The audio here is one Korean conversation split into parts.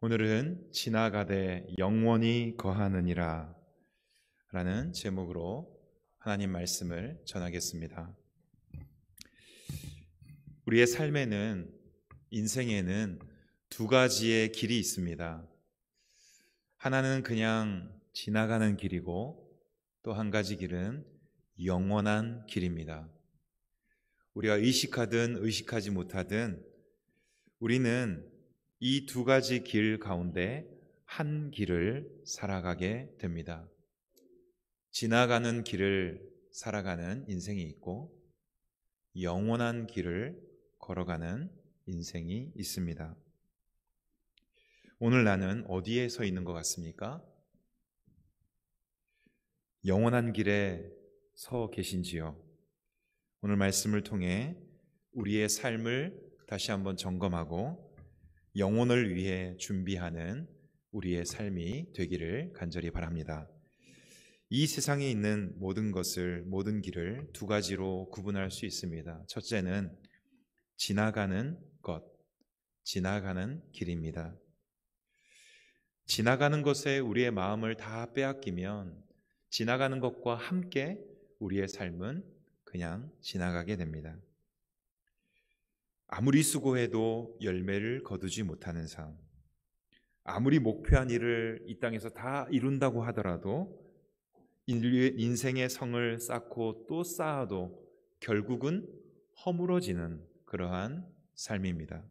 오늘은 지나가되 영원히 거하느니라 라는 제목으로 하나님 말씀을 전하겠습니다. 우리의 삶에는, 인생에는 두 가지의 길이 있습니다. 하나는 그냥 지나가는 길이고, 또 한 가지 길은 영원한 길입니다. 우리가 의식하든 의식하지 못하든 우리는 이 두 가지 길 가운데 한 길을 살아가게 됩니다. 지나가는 길을 살아가는 인생이 있고, 영원한 길을 걸어가는 인생이 있습니다. 오늘 나는 어디에 서 있는 것 같습니까? 영원한 길에 서 계신지요? 오늘 말씀을 통해 우리의 삶을 다시 한번 점검하고 영혼을 위해 준비하는 우리의 삶이 되기를 간절히 바랍니다. 이 세상에 있는 모든 것을, 모든 길을 두 가지로 구분할 수 있습니다. 첫째는 지나가는 것, 지나가는 길입니다. 지나가는 것에 우리의 마음을 다 빼앗기면 지나가는 것과 함께 우리의 삶은 그냥 지나가게 됩니다. 아무리 수고해도 열매를 거두지 못하는 삶, 아무리 목표한 일을 이 땅에서 다 이룬다고 하더라도 인생의 성을 쌓고 또 쌓아도 결국은 허물어지는 그러한 삶입니다.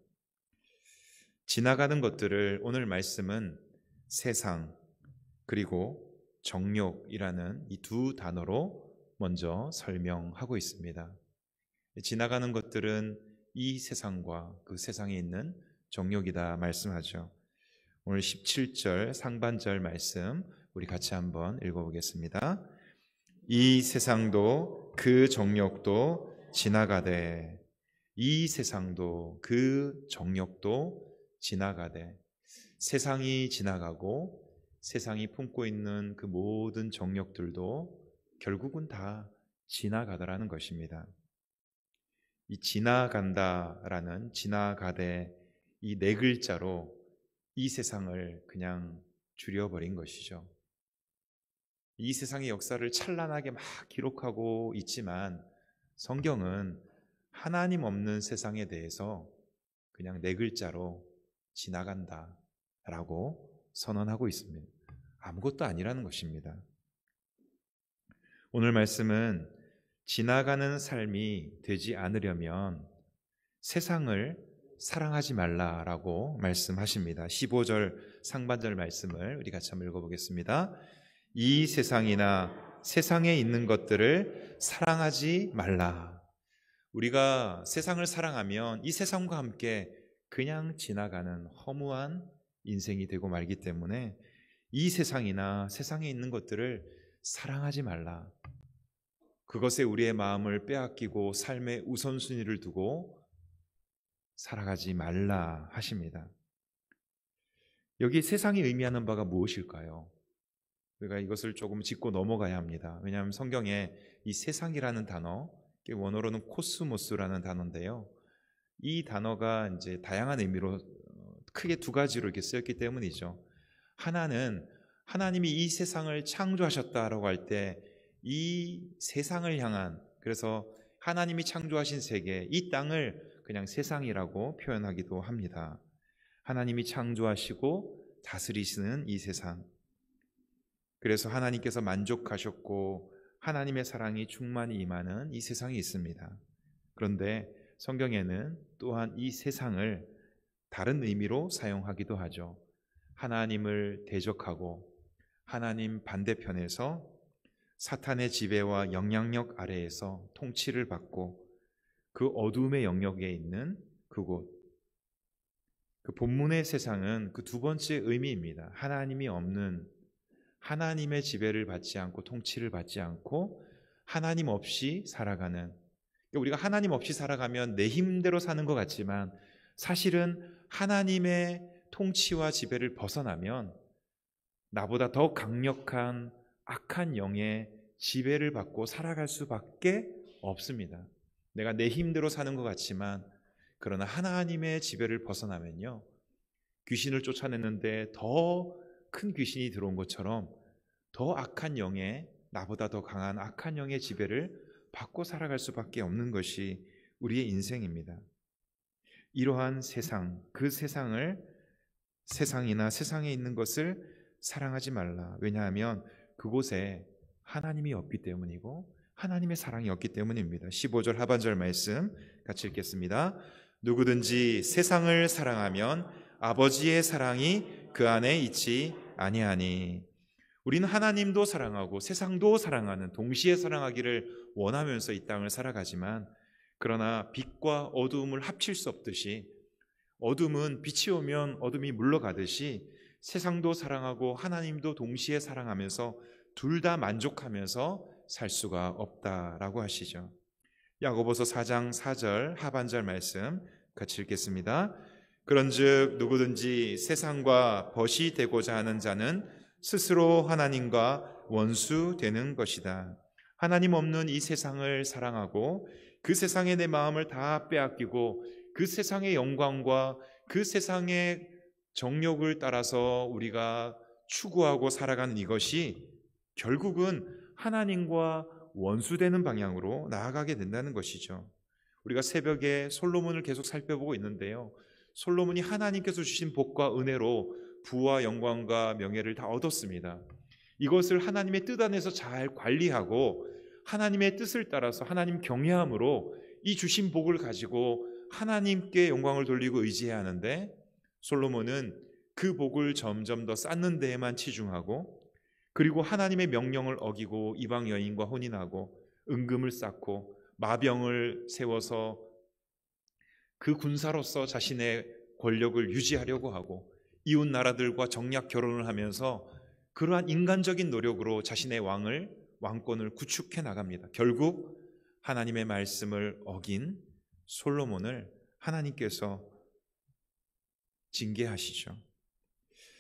지나가는 것들을 오늘 말씀은 세상 그리고 정욕이라는 이 두 단어로 먼저 설명하고 있습니다. 지나가는 것들은 이 세상과 그 세상에 있는 정욕이다 말씀하죠. 오늘 17절 상반절 말씀 우리 같이 한번 읽어보겠습니다. 이 세상도 그 정욕도 지나가되, 이 세상도 그 정욕도 지나가되, 세상이 지나가고 세상이 품고 있는 그 모든 정욕들도 결국은 다 지나가더라는 것입니다. 이 지나간다라는 지나가되 이 네 글자로 이 세상을 그냥 줄여버린 것이죠. 이 세상의 역사를 찬란하게 막 기록하고 있지만 성경은 하나님 없는 세상에 대해서 그냥 네 글자로 지나간다라고 선언하고 있습니다. 아무것도 아니라는 것입니다. 오늘 말씀은 지나가는 삶이 되지 않으려면 세상을 사랑하지 말라라고 말씀하십니다. 15절 상반절 말씀을 우리 같이 한번 읽어보겠습니다. 이 세상이나 세상에 있는 것들을 사랑하지 말라. 우리가 세상을 사랑하면 이 세상과 함께 그냥 지나가는 허무한 인생이 되고 말기 때문에 이 세상이나 세상에 있는 것들을 사랑하지 말라. 그것에 우리의 마음을 빼앗기고 삶의 우선순위를 두고 살아가지 말라 하십니다. 여기 세상이 의미하는 바가 무엇일까요? 우리가 이것을 조금 짚고 넘어가야 합니다. 왜냐하면 성경에 이 세상이라는 단어, 원어로는 코스모스라는 단어인데요. 이 단어가 이제 다양한 의미로 크게 두 가지로 이렇게 쓰였기 때문이죠. 하나는 하나님이 이 세상을 창조하셨다라고 할 때 이 세상을 향한, 그래서 하나님이 창조하신 세계, 이 땅을 그냥 세상이라고 표현하기도 합니다. 하나님이 창조하시고 다스리시는 이 세상, 그래서 하나님께서 만족하셨고 하나님의 사랑이 충만히 임하는 이 세상이 있습니다. 그런데 성경에는 또한 이 세상을 다른 의미로 사용하기도 하죠. 하나님을 대적하고 하나님 반대편에서 사탄의 지배와 영향력 아래에서 통치를 받고 그 어둠의 영역에 있는 그곳, 그 본문의 세상은 그 두 번째 의미입니다. 하나님이 없는, 하나님의 지배를 받지 않고 통치를 받지 않고 하나님 없이 살아가는, 우리가 하나님 없이 살아가면 내 힘대로 사는 것 같지만 사실은 하나님의 통치와 지배를 벗어나면 나보다 더 강력한 악한 영의 지배를 받고 살아갈 수밖에 없습니다. 내가 내 힘대로 사는 것 같지만 그러나 하나님의 지배를 벗어나면요, 귀신을 쫓아냈는데 더 큰 귀신이 들어온 것처럼 더 악한 영의, 나보다 더 강한 악한 영의 지배를 받고 살아갈 수밖에 없는 것이 우리의 인생입니다. 이러한 세상, 그 세상을, 세상이나 세상에 있는 것을 사랑하지 말라. 왜냐하면 그곳에 하나님이 없기 때문이고 하나님의 사랑이 없기 때문입니다. 15절 하반절 말씀 같이 읽겠습니다. 누구든지 세상을 사랑하면 아버지의 사랑이 그 안에 있지 아니하니. 우리는 하나님도 사랑하고 세상도 사랑하는, 동시에 사랑하기를 원하면서 이 땅을 살아가지만, 그러나 빛과 어두움을 합칠 수 없듯이, 어둠은 빛이 오면 어둠이 물러가듯이 세상도 사랑하고 하나님도 동시에 사랑하면서 둘 다 만족하면서 살 수가 없다라고 하시죠. 야고보서 4장 4절 하반절 말씀 같이 읽겠습니다. 그런즉 누구든지 세상과 벗이 되고자 하는 자는 스스로 하나님과 원수 되는 것이다. 하나님 없는 이 세상을 사랑하고 그 세상에 내 마음을 다 빼앗기고 그 세상의 영광과 그 세상의 정욕을 따라서 우리가 추구하고 살아가는 이것이 결국은 하나님과 원수되는 방향으로 나아가게 된다는 것이죠. 우리가 새벽에 솔로몬을 계속 살펴보고 있는데요, 솔로몬이 하나님께서 주신 복과 은혜로 부와 영광과 명예를 다 얻었습니다. 이것을 하나님의 뜻 안에서 잘 관리하고 하나님의 뜻을 따라서 하나님 경외함으로 이 주신 복을 가지고 하나님께 영광을 돌리고 의지해야 하는데, 솔로몬은 그 복을 점점 더 쌓는 데에만 치중하고, 그리고 하나님의 명령을 어기고 이방 여인과 혼인하고 은금을 쌓고 마병을 세워서 그 군사로서 자신의 권력을 유지하려고 하고 이웃 나라들과 정략 결혼을 하면서 그러한 인간적인 노력으로 자신의 왕권을 구축해 나갑니다. 결국 하나님의 말씀을 어긴 솔로몬을 하나님께서 징계하시죠.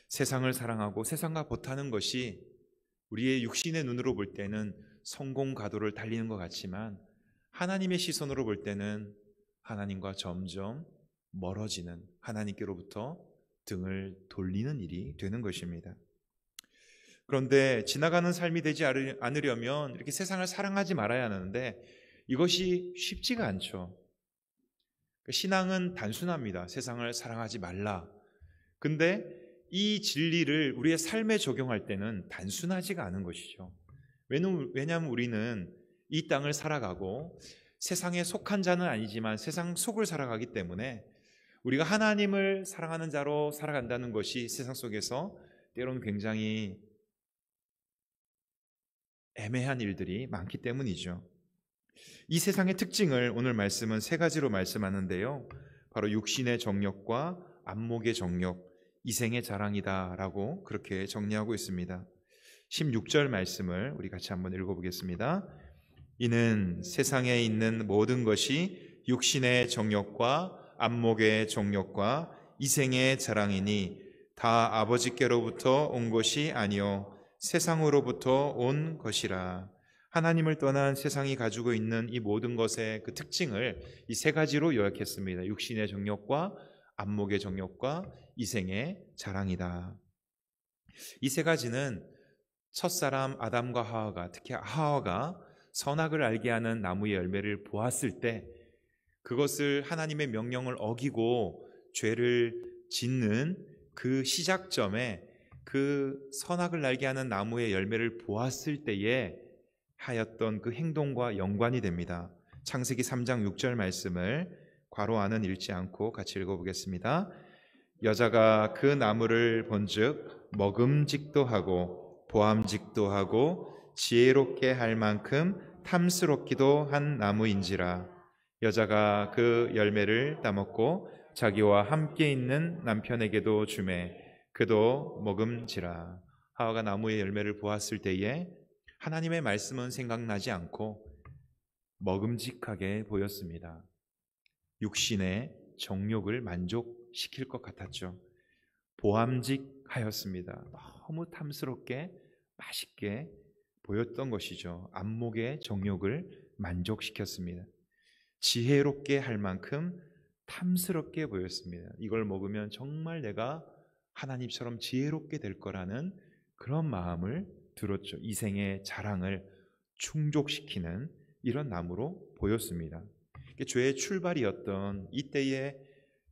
세상을 사랑하고 세상과 벗하는 것이 우리의 육신의 눈으로 볼 때는 성공 가도를 달리는 것 같지만, 하나님의 시선으로 볼 때는 하나님과 점점 멀어지는, 하나님께로부터 등을 돌리는 일이 되는 것입니다. 그런데 지나가는 삶이 되지 않으려면 이렇게 세상을 사랑하지 말아야 하는데 이것이 쉽지가 않죠. 신앙은 단순합니다. 세상을 사랑하지 말라. 근데 이 진리를 우리의 삶에 적용할 때는 단순하지가 않은 것이죠. 왜냐하면 우리는 이 땅을 살아가고 세상에 속한 자는 아니지만 세상 속을 살아가기 때문에 우리가 하나님을 사랑하는 자로 살아간다는 것이 세상 속에서 때로는 굉장히 애매한 일들이 많기 때문이죠. 이 세상의 특징을 오늘 말씀은 세 가지로 말씀하는데요, 바로 육신의 정욕과 안목의 정욕, 이생의 자랑이다라고 그렇게 정리하고 있습니다. 16절 말씀을 우리 같이 한번 읽어보겠습니다. 이는 세상에 있는 모든 것이 육신의 정욕과 안목의 정욕과 이생의 자랑이니 다 아버지께로부터 온 것이 아니요 세상으로부터 온 것이라. 하나님을 떠난 세상이 가지고 있는 이 모든 것의 그 특징을 이 세 가지로 요약했습니다. 육신의 정욕과 안목의 정욕과 이생의 자랑이다. 이 세 가지는 첫사람 아담과 하와가, 특히 하와가 선악을 알게 하는 나무의 열매를 보았을 때 그것을 하나님의 명령을 어기고 죄를 짓는 그 시작점에 그 선악을 알게 하는 나무의 열매를 보았을 때에 하였던 그 행동과 연관이 됩니다. 창세기 3장 6절 말씀을 괄호 안은 읽지 않고 같이 읽어보겠습니다. 여자가 그 나무를 본즉 먹음직도 하고 보암직도 하고 지혜롭게 할 만큼 탐스럽기도 한 나무인지라. 여자가 그 열매를 따먹고 자기와 함께 있는 남편에게도 주매 그도 먹음지라. 하와가 나무의 열매를 보았을 때에 하나님의 말씀은 생각나지 않고 먹음직하게 보였습니다. 육신의 정욕을 만족시킬 것 같았죠. 보암직하였습니다. 너무 탐스럽게 맛있게 보였던 것이죠. 안목의 정욕을 만족시켰습니다. 지혜롭게 할 만큼 탐스럽게 보였습니다. 이걸 먹으면 정말 내가 하나님처럼 지혜롭게 될 거라는 그런 마음을 들었죠. 이생의 자랑을 충족시키는 이런 나무로 보였습니다. 죄의 출발이었던 이때의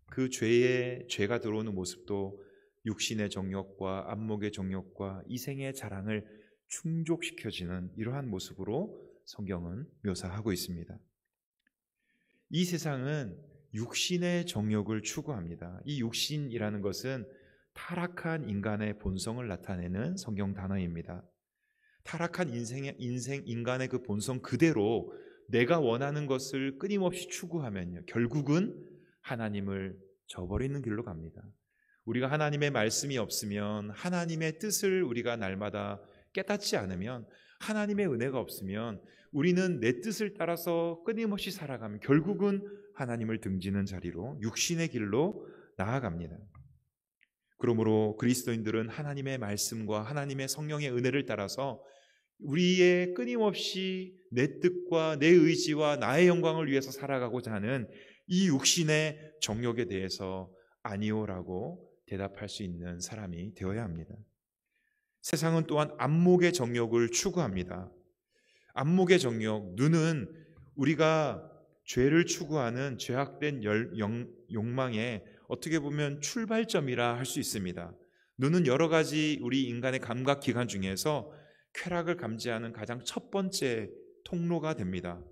그 죄가 들어오는 모습도 육신의 정욕과 안목의 정욕과 이생의 자랑을 충족시켜지는 이러한 모습으로 성경은 묘사하고 있습니다. 이 세상은 육신의 정욕을 추구합니다. 이 육신이라는 것은 타락한 인간의 본성을 나타내는 성경 단어입니다. 타락한 인간의 그 본성 그대로 내가 원하는 것을 끊임없이 추구하면요, 결국은 하나님을 저버리는 길로 갑니다. 우리가 하나님의 말씀이 없으면, 하나님의 뜻을 우리가 날마다 깨닫지 않으면, 하나님의 은혜가 없으면 우리는 내 뜻을 따라서 끊임없이 살아가면 결국은 하나님을 등지는 자리로, 육신의 길로 나아갑니다. 그러므로 그리스도인들은 하나님의 말씀과 하나님의 성령의 은혜를 따라서 우리의 끊임없이 내 뜻과 내 의지와 나의 영광을 위해서 살아가고자 하는 이 육신의 정욕에 대해서 아니오라고 대답할 수 있는 사람이 되어야 합니다. 세상은 또한 안목의 정욕을 추구합니다. 안목의 정욕, 눈은 우리가 죄를 추구하는 죄악된 욕망의 어떻게 보면 출발점이라 할 수 있습니다. 눈은 여러 가지 우리 인간의 감각 기관 중에서 쾌락을 감지하는 가장 첫 번째 통로가 됩니다.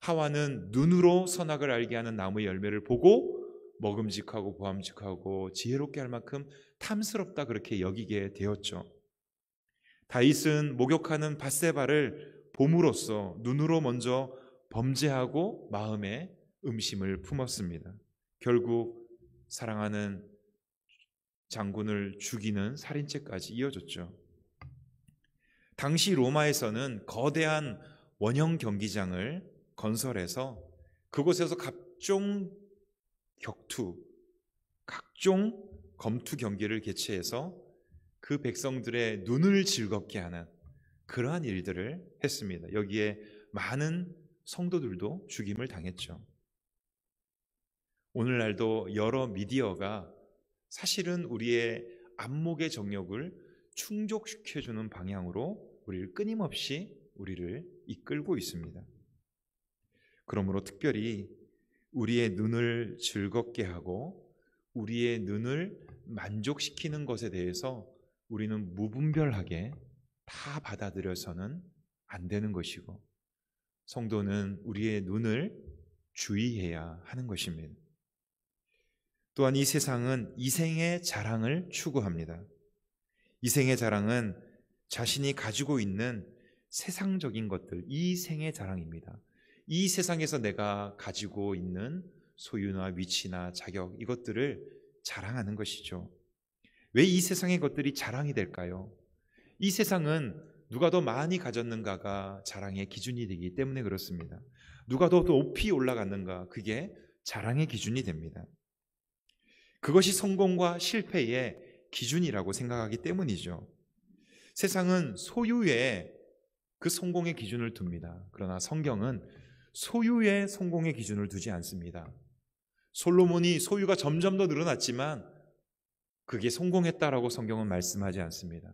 하와는 눈으로 선악을 알게 하는 나무의 열매를 보고 먹음직하고 보암직하고 지혜롭게 할 만큼 탐스럽다 그렇게 여기게 되었죠. 다윗은 목욕하는 밧세바를 봄으로써 눈으로 먼저 범죄하고 마음에 음심을 품었습니다. 결국 사랑하는 장군을 죽이는 살인죄까지 이어졌죠. 당시 로마에서는 거대한 원형 경기장을 건설해서 그곳에서 각종 격투, 각종 검투 경기를 개최해서 그 백성들의 눈을 즐겁게 하는 그러한 일들을 했습니다. 여기에 많은 성도들도 죽임을 당했죠. 오늘날도 여러 미디어가 사실은 우리의 안목의 정욕을 충족시켜주는 방향으로 우리를 끊임없이 우리를 이끌고 있습니다. 그러므로 특별히 우리의 눈을 즐겁게 하고 우리의 눈을 만족시키는 것에 대해서 우리는 무분별하게 다 받아들여서는 안 되는 것이고, 성도는 우리의 눈을 주의해야 하는 것입니다. 또한 이 세상은 이생의 자랑을 추구합니다. 이생의 자랑은 자신이 가지고 있는 세상적인 것들, 이 생의 자랑입니다. 이 세상에서 내가 가지고 있는 소유나 위치나 자격, 이것들을 자랑하는 것이죠. 왜 이 세상의 것들이 자랑이 될까요? 이 세상은 누가 더 많이 가졌는가가 자랑의 기준이 되기 때문에 그렇습니다. 누가 더 높이 올라갔는가, 그게 자랑의 기준이 됩니다. 그것이 성공과 실패의 기준이라고 생각하기 때문이죠. 세상은 소유의 그 성공의 기준을 둡니다. 그러나 성경은 소유의 성공의 기준을 두지 않습니다. 솔로몬이 소유가 점점 더 늘어났지만 그게 성공했다라고 성경은 말씀하지 않습니다.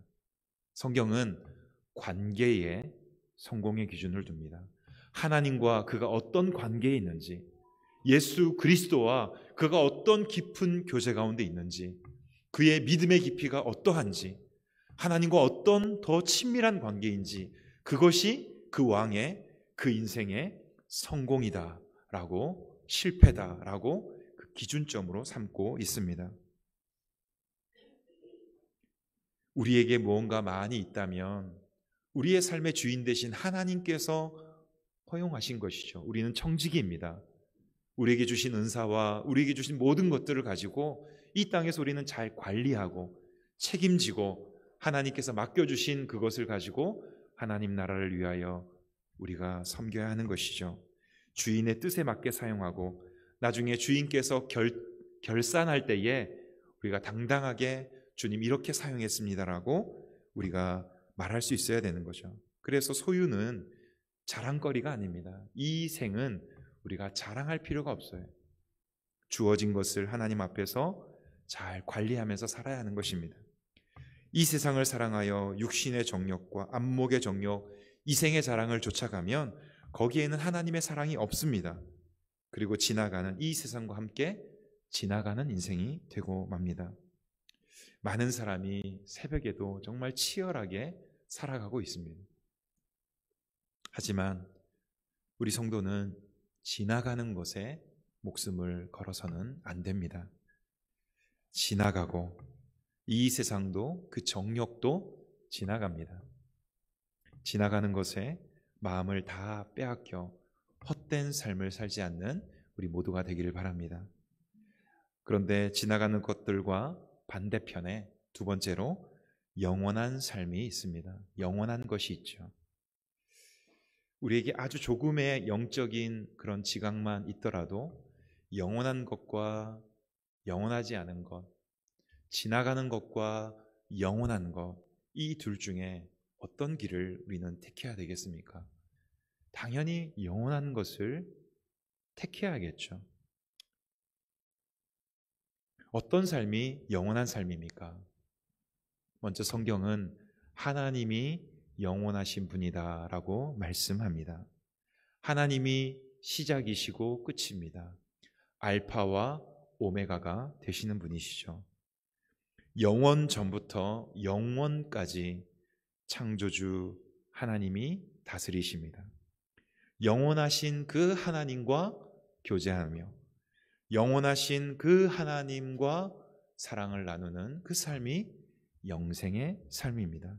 성경은 관계의 성공의 기준을 둡니다. 하나님과 그가 어떤 관계에 있는지, 예수 그리스도와 그가 어떤 깊은 교제 가운데 있는지, 그의 믿음의 깊이가 어떠한지, 하나님과 어떤 더 친밀한 관계인지, 그것이 그 왕의, 그 인생의 성공이다라고, 실패다라고 그 기준점으로 삼고 있습니다. 우리에게 무언가 많이 있다면 우리의 삶의 주인 되신 하나님께서 허용하신 것이죠. 우리는 청지기입니다. 우리에게 주신 은사와 우리에게 주신 모든 것들을 가지고 이 땅에서 우리는 잘 관리하고 책임지고 하나님께서 맡겨주신 그것을 가지고 하나님 나라를 위하여 우리가 섬겨야 하는 것이죠. 주인의 뜻에 맞게 사용하고 나중에 주인께서 결산할 때에 우리가 당당하게 주님 이렇게 사용했습니다라고 우리가 말할 수 있어야 되는 거죠. 그래서 소유는 자랑거리가 아닙니다. 이 생은 우리가 자랑할 필요가 없어요. 주어진 것을 하나님 앞에서 잘 관리하면서 살아야 하는 것입니다. 이 세상을 사랑하여 육신의 정욕과 안목의 정욕, 이생의 자랑을 쫓아가면 거기에는 하나님의 사랑이 없습니다. 그리고 지나가는 이 세상과 함께 지나가는 인생이 되고 맙니다. 많은 사람이 새벽에도 정말 치열하게 살아가고 있습니다. 하지만 우리 성도는 지나가는 것에 목숨을 걸어서는 안 됩니다. 지나가고 이 세상도 그 정욕도 지나갑니다. 지나가는 것에 마음을 다 빼앗겨 헛된 삶을 살지 않는 우리 모두가 되기를 바랍니다. 그런데 지나가는 것들과 반대편에 두 번째로 영원한 삶이 있습니다. 영원한 것이 있죠. 우리에게 아주 조금의 영적인 그런 지각만 있더라도 영원한 것과 영원하지 않은 것, 지나가는 것과 영원한 것, 이 둘 중에 어떤 길을 우리는 택해야 되겠습니까? 당연히 영원한 것을 택해야겠죠. 어떤 삶이 영원한 삶입니까? 먼저 성경은 하나님이 영원하신 분이다 라고 말씀합니다. 하나님이 시작이시고 끝입니다. 알파와 오메가가 되시는 분이시죠. 영원 전부터 영원까지 창조주 하나님이 다스리십니다. 영원하신 그 하나님과 교제하며 영원하신 그 하나님과 사랑을 나누는 그 삶이 영생의 삶입니다.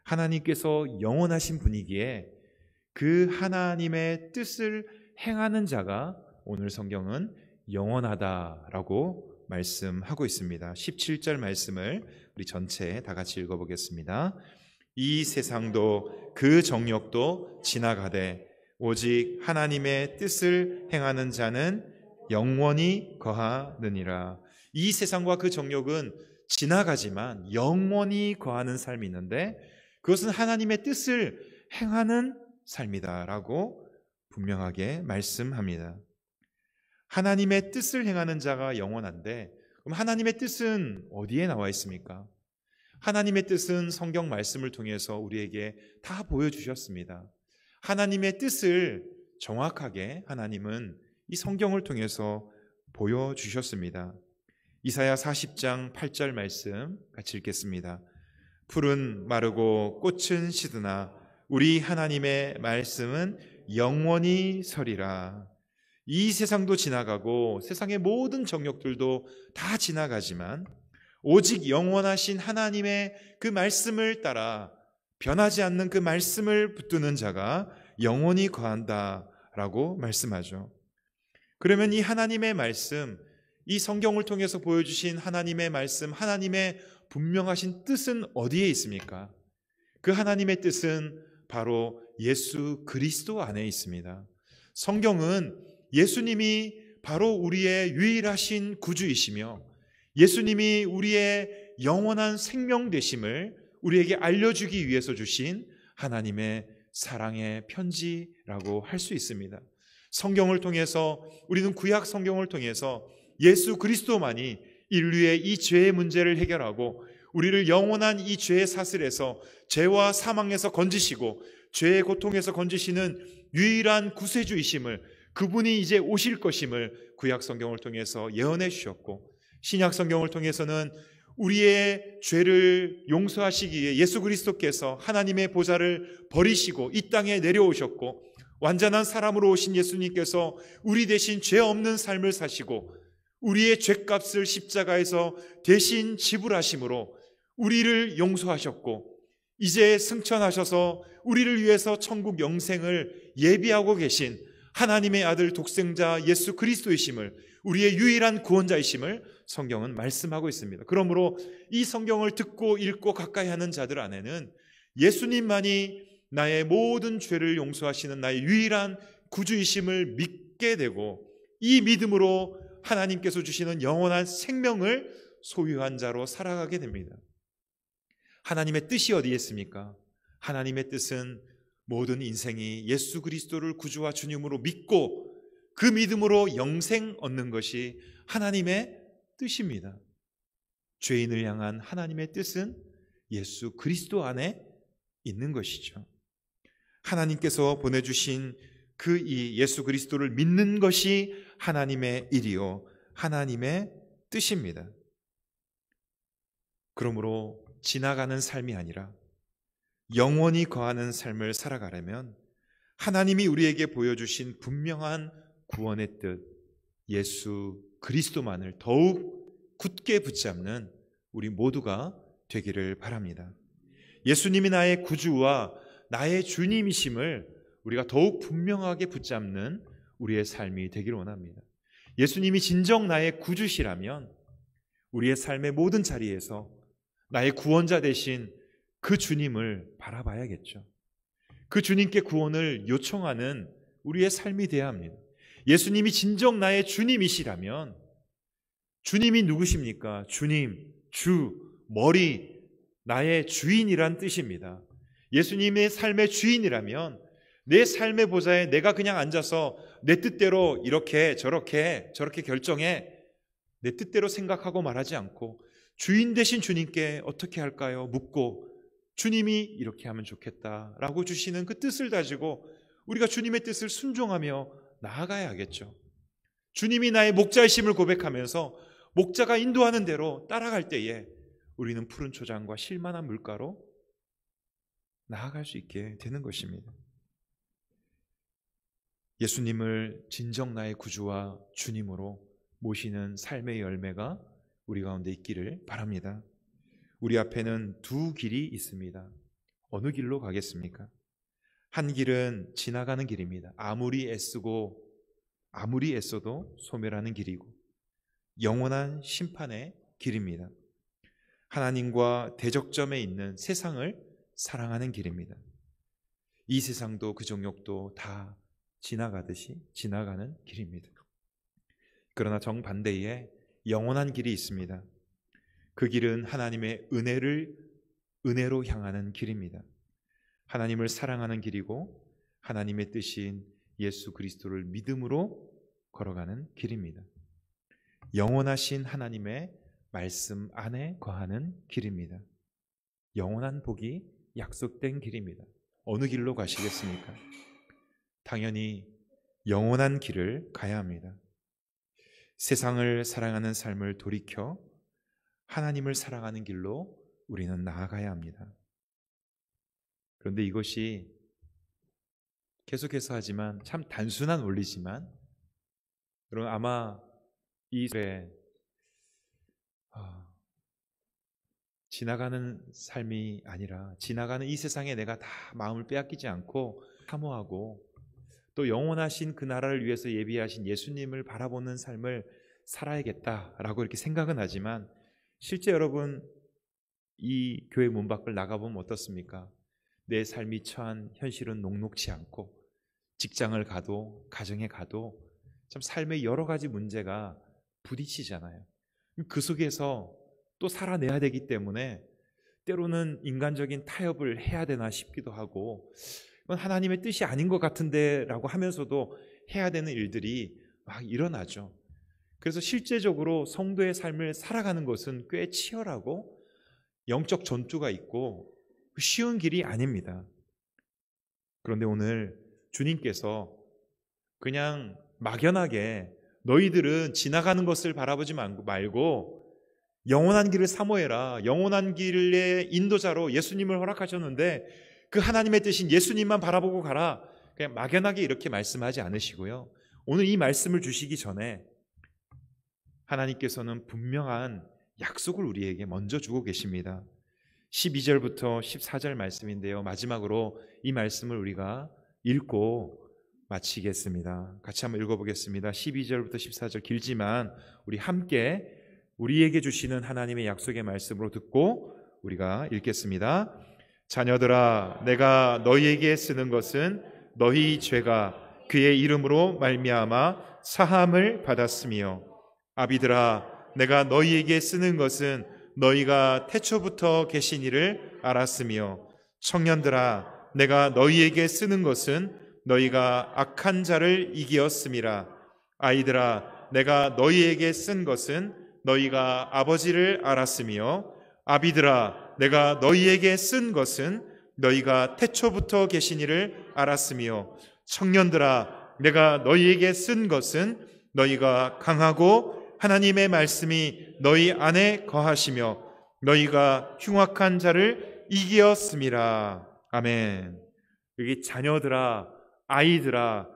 하나님께서 영원하신 분이기에 그 하나님의 뜻을 행하는 자가 오늘 성경은 영원하다라고 말씀하고 있습니다. 17절 말씀을 우리 전체 다 같이 읽어보겠습니다. 이 세상도 그 정욕도 지나가되 오직 하나님의 뜻을 행하는 자는 영원히 거하느니라. 이 세상과 그 정욕은 지나가지만 영원히 거하는 삶이 있는데 그것은 하나님의 뜻을 행하는 삶이다라고 분명하게 말씀합니다. 하나님의 뜻을 행하는 자가 영원한데 그럼 하나님의 뜻은 어디에 나와 있습니까? 하나님의 뜻은 성경 말씀을 통해서 우리에게 다 보여주셨습니다. 하나님의 뜻을 정확하게 하나님은 이 성경을 통해서 보여주셨습니다. 이사야 40장 8절 말씀 같이 읽겠습니다. 풀은 마르고 꽃은 시드나 우리 하나님의 말씀은 영원히 서리라. 이 세상도 지나가고 세상의 모든 정욕들도 다 지나가지만 오직 영원하신 하나님의 그 말씀을 따라 변하지 않는 그 말씀을 붙드는 자가 영원히 거한다라고 말씀하죠. 그러면 이 하나님의 말씀, 이 성경을 통해서 보여주신 하나님의 말씀, 하나님의 분명하신 뜻은 어디에 있습니까? 그 하나님의 뜻은 바로 예수 그리스도 안에 있습니다. 성경은 예수님이 바로 우리의 유일하신 구주이시며 예수님이 우리의 영원한 생명 되심을 우리에게 알려주기 위해서 주신 하나님의 사랑의 편지라고 할 수 있습니다. 성경을 통해서 우리는 구약 성경을 통해서 예수 그리스도만이 인류의 이 죄의 문제를 해결하고 우리를 영원한 이 죄의 사슬에서 죄와 사망에서 건지시고 죄의 고통에서 건지시는 유일한 구세주이심을 그분이 이제 오실 것임을 구약 성경을 통해서 예언해 주셨고 신약 성경을 통해서는 우리의 죄를 용서하시기 위해 예수 그리스도께서 하나님의 보좌를 버리시고 이 땅에 내려오셨고 완전한 사람으로 오신 예수님께서 우리 대신 죄 없는 삶을 사시고 우리의 죄값을 십자가에서 대신 지불하심으로 우리를 용서하셨고 이제 승천하셔서 우리를 위해서 천국 영생을 예비하고 계신 하나님의 아들 독생자 예수 그리스도이심을 우리의 유일한 구원자이심을 성경은 말씀하고 있습니다. 그러므로 이 성경을 듣고 읽고 가까이 하는 자들 안에는 예수님만이 나의 모든 죄를 용서하시는 나의 유일한 구주이심을 믿게 되고 이 믿음으로 하나님께서 주시는 영원한 생명을 소유한 자로 살아가게 됩니다. 하나님의 뜻이 어디에 있습니까? 하나님의 뜻은 모든 인생이 예수 그리스도를 구주와 주님으로 믿고 그 믿음으로 영생 얻는 것이 하나님의 뜻입니다. 죄인을 향한 하나님의 뜻은 예수 그리스도 안에 있는 것이죠. 하나님께서 보내주신 그 이 예수 그리스도를 믿는 것이 하나님의 일이요 하나님의 뜻입니다. 그러므로 지나가는 삶이 아니라 영원히 거하는 삶을 살아가려면 하나님이 우리에게 보여주신 분명한 구원의 뜻 예수 그리스도만을 더욱 굳게 붙잡는 우리 모두가 되기를 바랍니다. 예수님이 나의 구주와 나의 주님이심을 우리가 더욱 분명하게 붙잡는 우리의 삶이 되기를 원합니다. 예수님이 진정 나의 구주시라면 우리의 삶의 모든 자리에서 나의 구원자 되신 그 주님을 바라봐야겠죠. 그 주님께 구원을 요청하는 우리의 삶이 되어야 합니다. 예수님이 진정 나의 주님이시라면 주님이 누구십니까? 주님, 주, 머리, 나의 주인이란 뜻입니다. 예수님의 삶의 주인이라면 내 삶의 보좌에 내가 그냥 앉아서 내 뜻대로 이렇게 저렇게 결정해 내 뜻대로 생각하고 말하지 않고 주인 되신 주님께 어떻게 할까요? 묻고 주님이 이렇게 하면 좋겠다라고 주시는 그 뜻을 가지고 우리가 주님의 뜻을 순종하며 나아가야 하겠죠. 주님이 나의 목자이심을 고백하면서 목자가 인도하는 대로 따라갈 때에 우리는 푸른 초장과 실만한 물가로 나아갈 수 있게 되는 것입니다. 예수님을 진정 나의 구주와 주님으로 모시는 삶의 열매가 우리 가운데 있기를 바랍니다. 우리 앞에는 두 길이 있습니다. 어느 길로 가겠습니까? 한 길은 지나가는 길입니다. 아무리 애써도 소멸하는 길이고 영원한 심판의 길입니다. 하나님과 대적점에 있는 세상을 사랑하는 길입니다. 이 세상도 그 정욕도 다 지나가듯이 지나가는 길입니다. 그러나 정반대에 영원한 길이 있습니다. 그 길은 하나님의 은혜로 향하는 길입니다. 하나님을 사랑하는 길이고 하나님의 뜻인 예수 그리스도를 믿음으로 걸어가는 길입니다. 영원하신 하나님의 말씀 안에 거하는 길입니다. 영원한 복이 약속된 길입니다. 어느 길로 가시겠습니까? 당연히 영원한 길을 가야 합니다. 세상을 사랑하는 삶을 돌이켜 하나님을 사랑하는 길로 우리는 나아가야 합니다. 그런데 이것이 계속해서 하지만 참 단순한 원리지만 여러분 아마 이 일에 지나가는 삶이 아니라 지나가는 이 세상에 내가 다 마음을 빼앗기지 않고 사모하고 또 영원하신 그 나라를 위해서 예비하신 예수님을 바라보는 삶을 살아야겠다라고 이렇게 생각은 하지만 실제 여러분 이 교회 문 밖을 나가보면 어떻습니까? 내 삶이 처한 현실은 녹록치 않고 직장을 가도 가정에 가도 참 삶의 여러 가지 문제가 부딪히잖아요. 그 속에서 또 살아내야 되기 때문에 때로는 인간적인 타협을 해야 되나 싶기도 하고 이건 하나님의 뜻이 아닌 것 같은데 라고 하면서도 해야 되는 일들이 막 일어나죠. 그래서 실제적으로 성도의 삶을 살아가는 것은 꽤 치열하고 영적 전투가 있고 쉬운 길이 아닙니다. 그런데 오늘 주님께서 그냥 막연하게 너희들은 지나가는 것을 바라보지 말고 영원한 길을 사모해라. 영원한 길의 인도자로 예수님을 허락하셨는데 그 하나님의 뜻인 예수님만 바라보고 가라. 그냥 막연하게 이렇게 말씀하지 않으시고요. 오늘 이 말씀을 주시기 전에 하나님께서는 분명한 약속을 우리에게 먼저 주고 계십니다. 12절부터 14절 말씀인데요. 마지막으로 이 말씀을 우리가 읽고 마치겠습니다. 같이 한번 읽어보겠습니다. 12절부터 14절 길지만 우리 함께 우리에게 주시는 하나님의 약속의 말씀으로 듣고 우리가 읽겠습니다. 자녀들아, 내가 너희에게 쓰는 것은 너희 죄가 그의 이름으로 말미암아 사함을 받았으며, 아비들아, 내가 너희에게 쓰는 것은 너희가 태초부터 계신 이를 알았으며, 청년들아, 내가 너희에게 쓰는 것은 너희가 악한 자를 이기었음이라. 아이들아, 내가 너희에게 쓴 것은 너희가 아버지를 알았으며 아비들아 내가 너희에게 쓴 것은 너희가 태초부터 계신 이를 알았으며 청년들아 내가 너희에게 쓴 것은 너희가 강하고 하나님의 말씀이 너희 안에 거하시며 너희가 흉악한 자를 이기었음이라. 아멘. 여기 자녀들아, 아이들아,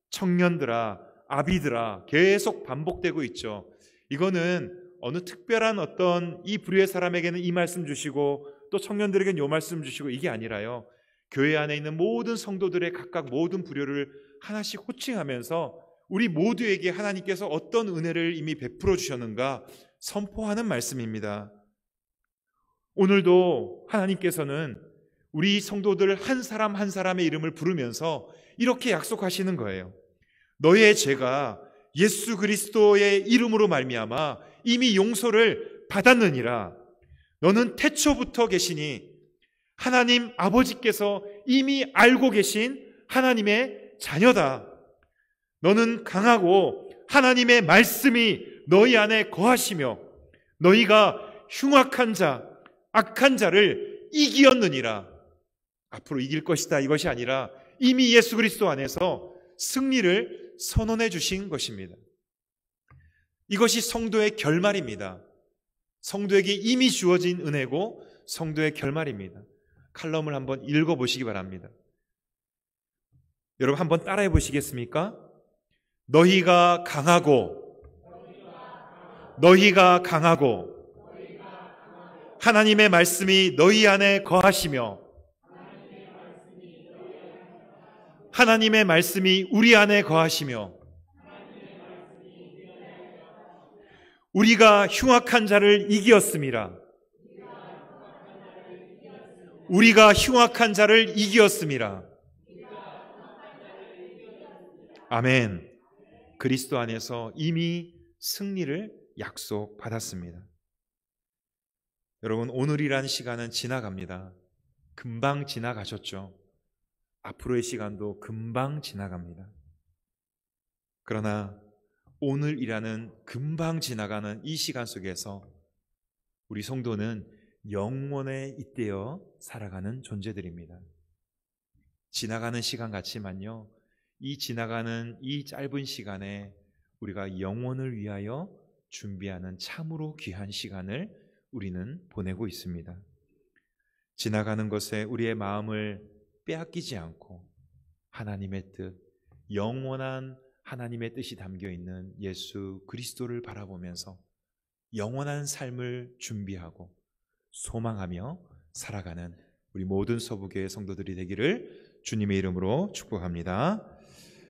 청년들아, 아비들아 계속 반복되고 있죠. 이거는 어느 특별한 어떤 이 부류의 사람에게는 이 말씀 주시고 또 청년들에게는 이 말씀 주시고 이게 아니라요. 교회 안에 있는 모든 성도들의 각각 모든 부류를 하나씩 호칭하면서 우리 모두에게 하나님께서 어떤 은혜를 이미 베풀어 주셨는가 선포하는 말씀입니다. 오늘도 하나님께서는 우리 성도들 한 사람 한 사람의 이름을 부르면서 이렇게 약속하시는 거예요. 너의 죄가 예수 그리스도의 이름으로 말미암아 이미 용서를 받았느니라. 너는 태초부터 계시니 하나님 아버지께서 이미 알고 계신 하나님의 자녀다. 너는 강하고 하나님의 말씀이 너희 안에 거하시며 너희가 흉악한 자, 악한 자를 이기었느니라. 앞으로 이길 것이다 이것이 아니라 이미 예수 그리스도 안에서 승리를 선언해 주신 것입니다. 이것이 성도의 결말입니다. 성도에게 이미 주어진 은혜고 성도의 결말입니다. 칼럼을 한번 읽어보시기 바랍니다. 여러분 한번 따라해 보시겠습니까? 너희가 강하고 하나님의 말씀이 너희 안에 거하시며 하나님의 말씀이 우리 안에 거하시며 우리가 흉악한 자를 이기었음이라. 우리가 흉악한 자를 이기었음이라. 아멘. 그리스도 안에서 이미 승리를 약속받았습니다. 여러분 오늘이란 시간은 지나갑니다. 금방 지나가셨죠. 앞으로의 시간도 금방 지나갑니다. 그러나 오늘이라는 금방 지나가는 이 시간 속에서 우리 성도는 영원에 잇대어 살아가는 존재들입니다. 지나가는 시간 같지만요, 이 지나가는 이 짧은 시간에 우리가 영원을 위하여 준비하는 참으로 귀한 시간을 우리는 보내고 있습니다. 지나가는 것에 우리의 마음을 빼앗기지 않고 하나님의 뜻, 영원한 하나님의 뜻이 담겨있는 예수 그리스도를 바라보면서 영원한 삶을 준비하고 소망하며 살아가는 우리 모든 서부교회 성도들이 되기를 주님의 이름으로 축복합니다.